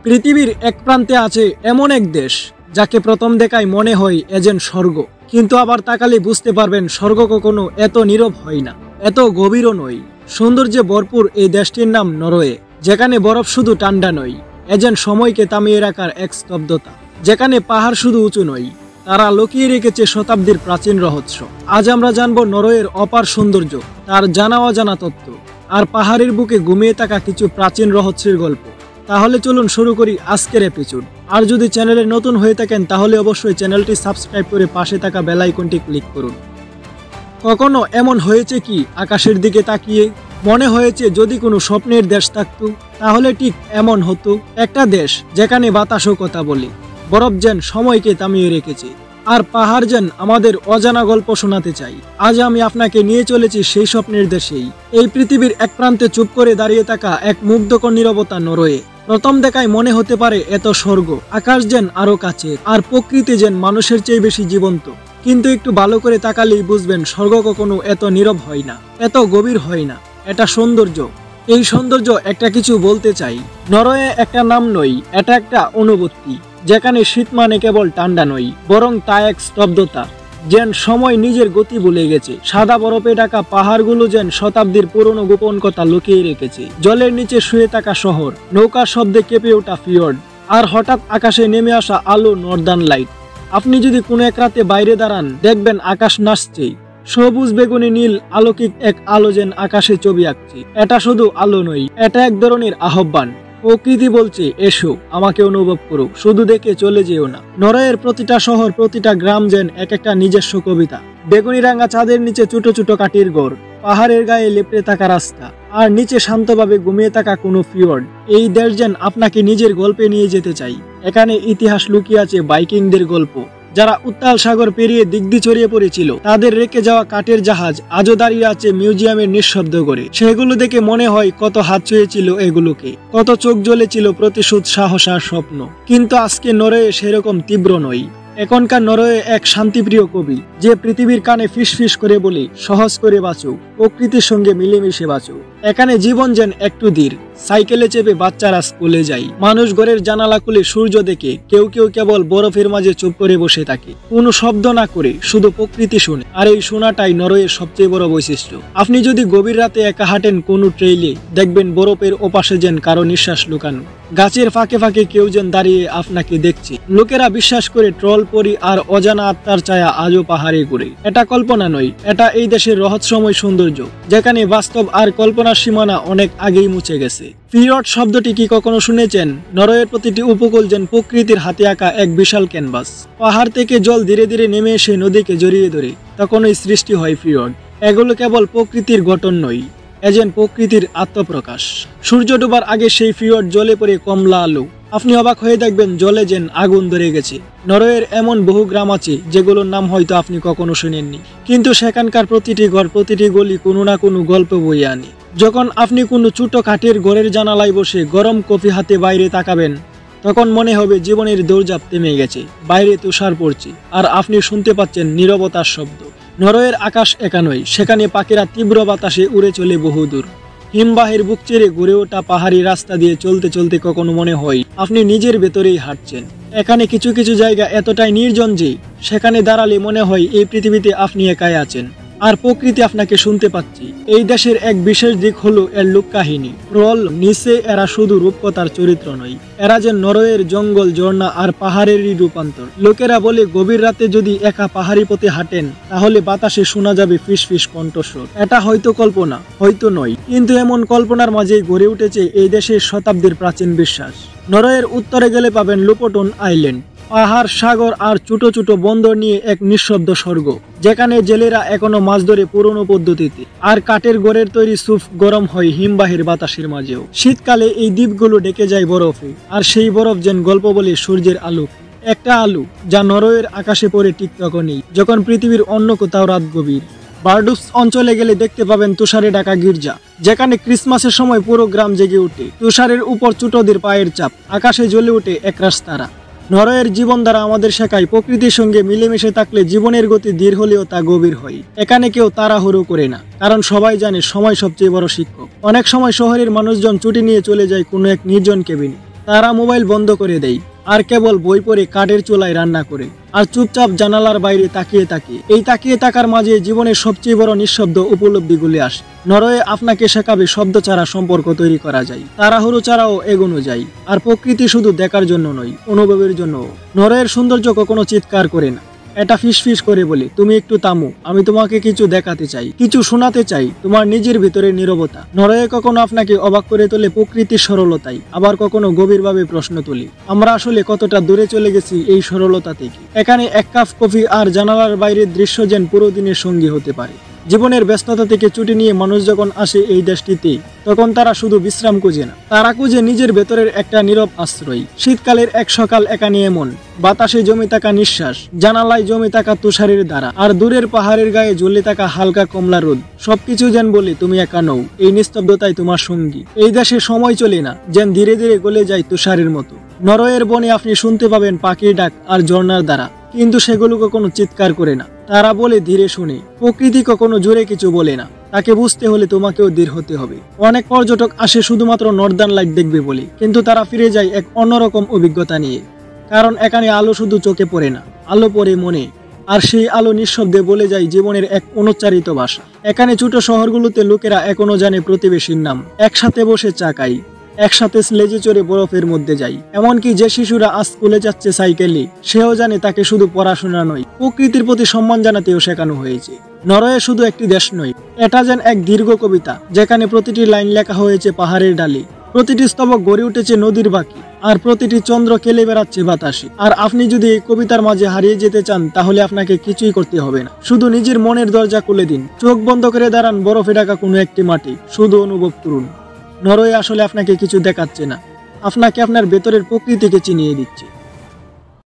পৃথিবীর এক প্রান্তে আছে এমন এক দেশ যাকে প্রথম দেখায় মনে হয় এজেন স্বর্গ, কিন্তু আবার তাকালে বুঝতে পারবেন স্বর্গ কখনো এত নীরব হয় না, এত গভীরও নয়। সৌন্দর্যে ভরপুর এই দেশটির নাম নরওয়ে, যেখানে বরফ শুধু ঠান্ডা নয়, এজেন সময়কে থামিয়ে রাখার এক স্তব্ধতা। যেখানে পাহাড় শুধু উঁচু নয়, তারা লুকিয়ে রেখেছে শতাব্দীর প্রাচীন রহস্য। আজ আমরা জানবো নরওয়ের অপার সৌন্দর্য, তার জানা অজানা তত্ত্ব, আর পাহাড়ের বুকে ঘুমিয়ে থাকা কিছু প্রাচীন রহস্যের গল্প। তাহলে চলুন শুরু করি আজকের এপিসোড। আর যদি চ্যানেলে নতুন হয়ে থাকেন তাহলে অবশ্যই চ্যানেলটি সাবস্ক্রাইব করে পাশে থাকা বেল আইকনটি ক্লিক করুন। কখনো এমন হয়েছে কি আকাশের দিকে তাকিয়ে মনে হয়েছে যদি কোনো স্বপ্নের দেশ থাকতো তাহলে ঠিক এমন হতো, একটা দেশ যেখানে বাতাসও কথা বলে, বরফ যেন সময়কে থামিয়ে রেখেছে, আর পাহাড় যেন আমাদের অজানা গল্প শোনাতে চাই। আজ আমি আপনাকে নিয়ে চলেছি সেই স্বপ্নের দেশেই। এই পৃথিবীর এক প্রান্তে চুপ করে দাঁড়িয়ে থাকা এক মুগ্ধকর নীরবতা নরওয়ে। প্রথম দেখায় মনে হতে পারে এত স্বর্গ, আকাশ যেন আরো কাছে, আর প্রকৃতি যেন মানুষের চেয়ে বেশি জীবন্ত। কিন্তু একটু ভালো করে তাকালেই বুঝবেন স্বর্গ কখনো এত নীরব হয় না, এত গভীর হয় না। এটা সৌন্দর্য, এই সৌন্দর্য একটা কিছু বলতে চাই। নরওয়ে একটা নাম নয়, এটা একটা অনুভূতি, যেখানে শীত মানে কেবল ঠান্ডা নয়, বরং তা এক স্তব্ধতা, যেন সময় নিজের গতি ভুলে গেছে। সাদা বরফে ঢাকা পাহাড়গুলো যেন শতাব্দীর পুরনো গোপন কথা লুকিয়ে রেখেছে। জলের নিচে শুয়ে থাকা শহর, নৌকার শব্দে কেঁপে ওঠা ফিয়র্ড, আর হঠাৎ আকাশে নেমে আসা আলো, নর্দার্ন লাইট। আপনি যদি কোনো এক রাতে বাইরে দাঁড়ান, দেখবেন আকাশ নাচছে, সবুজ বেগুনি নীল আলোকিক এক আলো যেন আকাশে ছবি আঁকছে। এটা শুধু আলো নয়, এটা এক ধরনের আহ্বান। প্রকৃতি বলছে, এসো, আমাকে অনুভব করো, শুধু দেখে চলে যেও না। নরওয়ের প্রতিটা শহর, প্রতিটা গ্রাম যেন এক একটা নিজস্ব কবিতা। বেগুনি রাঙা চাঁদের নিচে ছোট ছোট কাঠির ঘর, পাহাড়ের গায়ে লেপড়ে থাকা রাস্তা, আর নিচে শান্তভাবে ঘুমিয়ে থাকা কোনো ফিয়র্ড। এই দেশ যেন আপনাকে নিজের গল্পে নিয়ে যেতে চাই। এখানে ইতিহাস লুকিয়ে আছে, বাইকিংদের গল্প, যারা উত্তাল সাগর পেরিয়ে দিগ্দি ছড়িয়ে পড়েছিল। তাদের রেখে যাওয়া কাঠের জাহাজ আজও দাঁড়িয়ে আছে মিউজিয়ামের নিঃশব্দ করে। সেগুলো দেখে মনে হয় কত হাত ছুঁয়েছিল এগুলোকে, কত চোখ জ্বলেছিল প্রতিশোধ, সাহস আর স্বপ্ন। কিন্তু আজকে নরওয়ে সেরকম তীব্র নয়। এখনকার নরওয়ে এক শান্তিপ্রিয় কবি, যে পৃথিবীর কানে ফিস ফিস করে বলি, সহজ করে বাঁচো, প্রকৃতির সঙ্গে মিলেমিশে বাঁচো। এখানে জীবন যেন একটু ধীর, সাইকেলে চেপে বাচ্চারা স্কুলে যায়, মানুষ ঘরের জানালা খুলে সূর্য দেখে, কেউ কেউ কেবল বরফের মাঝে চুপ করে বসে থাকে, কোনো শব্দ না করে, শুধু প্রকৃতি শুনে। আর এই শোনাটাই নরওয়ের সবচেয়ে বড় বৈশিষ্ট্য। আপনি যদি গভীর রাতে একা হাঁটেন কোনো ট্রেইলে, দেখবেন বরফের ওপাশে যেন কারো নিঃশ্বাস লুকানো, গাছের ফাঁকে ফাঁকে কেউ যেন দাঁড়িয়ে আপনাকে দেখছে। লোকেরা বিশ্বাস করে ট্রল পরি আর অজানা আত্মার ছায়া আজও পাহাড়ে ঘুরে। এটা কল্পনা নয়, এটা এই দেশের রহস্যময় সৌন্দর্য, যেখানে বাস্তব আর কল্পনার সীমানা অনেক আগেই মুছে গেছে। ফিয়র্ড শব্দটি কি কখনো শুনেছেন? নরওয়ের প্রতিটি উপকূল যেন প্রকৃতির হাতে আঁকা এক বিশাল ক্যানভাস। পাহাড় থেকে জল ধীরে ধীরে নেমে এসে নদীকে জড়িয়ে ধরে, তখনই সৃষ্টি হয় ফিয়র্ড। এগুলো কেবল প্রকৃতির গঠন নয়, এজেন প্রকৃতির আত্মপ্রকাশ। সূর্য ডোবার আগে সেই ফিয়র্ড জ্বলে পড়ে কমলা আলো। আপনি অবাক হয়ে দেখবেন জলে যেন আগুন ধরে গেছে। নরওয়ের এমন বহু গ্রাম আছে যেগুলোর নাম হয়তো আপনি কখনো শুনেননি, কিন্তু সেখানকার প্রতিটি ঘর, প্রতিটি গলি কোনো না কোনো গল্প বয়ে আনে। যখন আপনি কোনো ছোট কাঠের ঘরের জানালায় বসে গরম কফি হাতে বাইরে তাকাবেন, তখন মনে হবে জীবনের দৌড়ঝাঁপ থেমে গেছে। বাইরে তুষার পড়ছে, আর আপনি শুনতে পাচ্ছেন নীরবতার শব্দ। নরওয়ের আকাশ একা নয়, সেখানে পাখিরা তীব্র বাতাসে উড়ে চলে বহুদূর। হিমবাহের বুক চেড়ে ঘুরে ওঠা পাহাড়ি রাস্তা দিয়ে চলতে চলতে কখনো মনে হয় আপনি নিজের ভেতরেই হাঁটছেন। এখানে কিছু কিছু জায়গা এতটাই নির্জন যে সেখানে দাঁড়ালে মনে হয় এই পৃথিবীতে আপনি একাই আছেন, আর প্রকৃতি আপনাকে শুনতে পাচ্ছি। এই দেশের এক বিশেষ দিক হলো এর লোক কাহিনী। রল নিচে এরা শুধু রূপকথার চরিত্র নয়, এরা যে নরওয়ের জঙ্গল, ঝর্ণা আর পাহাড়েরই রূপান্তর। লোকেরা বলে গভীর রাতে যদি একা পাহাড়ি পথে হাঁটেন তাহলে বাতাসে শোনা যাবে ফিস ফিস কণ্ঠস্বর। এটা হয়তো কল্পনা, হয়তো নয়, কিন্তু এমন কল্পনার মাঝেই গড়ে উঠেছে এই দেশের শতাব্দীর প্রাচীন বিশ্বাস। নরওয়ের উত্তরে গেলে পাবেন লুপটন আইল্যান্ড, পাহাড়, সাগর আর ছোট ছোট বন্দর নিয়ে এক নিঃশব্দ স্বর্গ, যেখানে জেলেরা এখনো মাছ ধরে পুরনো পদ্ধতিতে, আর কাঠের ঘরের তৈরি স্যুপ গরম হয় হিমবাহের বাতাসের মাঝেও। শীতকালে এই দ্বীপগুলো ডেকে যায় বরফে, আর সেই বরফ যেন গল্প বলে সূর্যের আলো। একটা আলো যা নরওয়ের আকাশে পড়ে ঠিক তখনই, যখন পৃথিবীর অন্য কোথাও রাত গভীর। বার্ডুস অঞ্চলে গেলে দেখতে পাবেন তুষারে ঢাকা গির্জা, যেখানে ক্রিসমাসের সময় পুরো গ্রাম জেগে ওঠে। তুষারের উপর ছোটদের পায়ের চাপ, আকাশে জ্বলে ওঠে একরাশ তারা। নরওয়ের জীবন দ্বারা আমাদের শেখায় প্রকৃতির সঙ্গে মিলেমিশে থাকলে জীবনের গতি ধীর হলেও তা গভীর হয়। এখানে কেউ তাড়াহুড়ো করে না, কারণ সবাই জানে সময় সবচেয়ে বড় শিক্ষক। অনেক সময় শহরের মানুষজন ছুটি নিয়ে চলে যায় কোনো এক নির্জন কেবিনে, তারা মোবাইল বন্ধ করে দেয় আর কেবল বই পড়ে কাঠের চুলায় রান্না করে আর চুপচাপ জানালার বাইরে তাকিয়ে থাকে। এই তাকিয়ে থাকার মাঝে জীবনের সবচেয়ে বড় নিঃশব্দ উপলব্ধিগুলি আসে। নরওয়ে আপনাকে শেখাবে শব্দ ছাড়া সম্পর্ক তৈরি করা যায়, তাড়াহুড়ো ছাড়াও এগোনো যায়, আর প্রকৃতি শুধু দেখার জন্য নয়, অনুভবের জন্য। নরওয়ের সৌন্দর্য কখনো চিৎকার করে না, এটা ফিসফিস করে বলে, তুমি একটু থামো, আমি তোমাকে কিছু দেখাতে চাই, কিছু শোনাতে চাই, তোমার নিজের ভিতরে নীরবতা। নরওয়ে কখনো আপনাকে অবাক করে তোলে প্রকৃতির সরলতায়, আবার কখনো গভীরভাবে প্রশ্ন তোলে, আমরা আসলে কতটা দূরে চলে গেছি এই সরলতা থেকে। এখানে এক কাপ কফি আর জানালার বাইরের দৃশ্য যেন পুরো দিনের সঙ্গী হতে পারে। জীবনের ব্যস্ততা থেকে ছুটি নিয়ে মানুষ যখন আসে এই দেশটিতে, তখন তারা শুধু বিশ্রাম খুঁজে না, তারা খুঁজে নিজের ভেতরের একটা নীরব আশ্রয়। শীতকালের এক সকাল এখানে এমন, বাতাসে জমে থাকা নিঃশ্বাস, জানালায় জমে থাকা তুষারের ধারা, আর দূরের পাহাড়ের গায়ে ঝুলে থাকা হালকা কমলা রোদ, সবকিছু যেন বলে তুমি একা নও, এই নিস্তব্ধতাই তোমার সঙ্গী। এই দেশে সময় চলে না, যেন ধীরে ধীরে গলে যায় তুষারের মতো। নরওয়ের বনে আপনি শুনতে পাবেন পাখির ডাক আর ঝর্ণার দ্বারা, কিন্তু সেগুলো কখনো চিৎকার করে না, তারা বলে ধীরে শুনে। প্রকৃতি কখনো জোরে কিছু বলে না, তাকে বুঝতে হলে তোমাকেও ধীর হতে হবে। অনেক পর্যটক আসে শুধুমাত্র নর্দার্ন লাইট দেখবে বলে, কিন্তু তারা ফিরে যায় এক অন্যরকম অভিজ্ঞতা নিয়ে। কারণ এখানে আলো শুধু চোখে পড়ে না, আলো পড়ে মনে, আর সেই আলো নিঃশব্দে বলে যায় জীবনের এক অনুচ্চারিত ভাষা। এখানে ছোট শহরগুলোতে লোকেরা এখনো জানে প্রতিবেশীর নাম, একসাথে বসে চা খায়, একসাথে স্লেজে চড়ে বরফের মধ্যে যাই। এমনকি যে শিশুরা আজ স্কুলে যাচ্ছে সাইকেলে, সেও জানে তাকে শুধু পড়াশোনা নয়, প্রকৃতির প্রতি সম্মান জানাতেও শেখানো হয়েছে। নরওয়ে শুধু একটি দেশ নয়, এটা যেন এক দীর্ঘ কবিতা, যেখানে প্রতিটি লাইন লেখা হয়েছে পাহাড়ের ডালে, প্রতিটি স্তবক গড়ে উঠেছে নদীর বাঁকি, আর প্রতিটি চন্দ্র খেলে বেড়াচ্ছে বাতাসে। আর আপনি যদি এই কবিতার মাঝে হারিয়ে যেতে চান, তাহলে আপনাকে কিছুই করতে হবে না, শুধু নিজের মনের দরজা খুলে দিন, চোখ বন্ধ করে দাঁড়ান বরফে ঢাকা কোনো একটি মাটি, শুধু অনুভব করুন। নরওয়ে আসলে আপনাকে কিছু দেখাচ্ছে না, আপনাকে আপনার ভেতরের প্রকৃতিকে চিনিয়ে দিচ্ছে।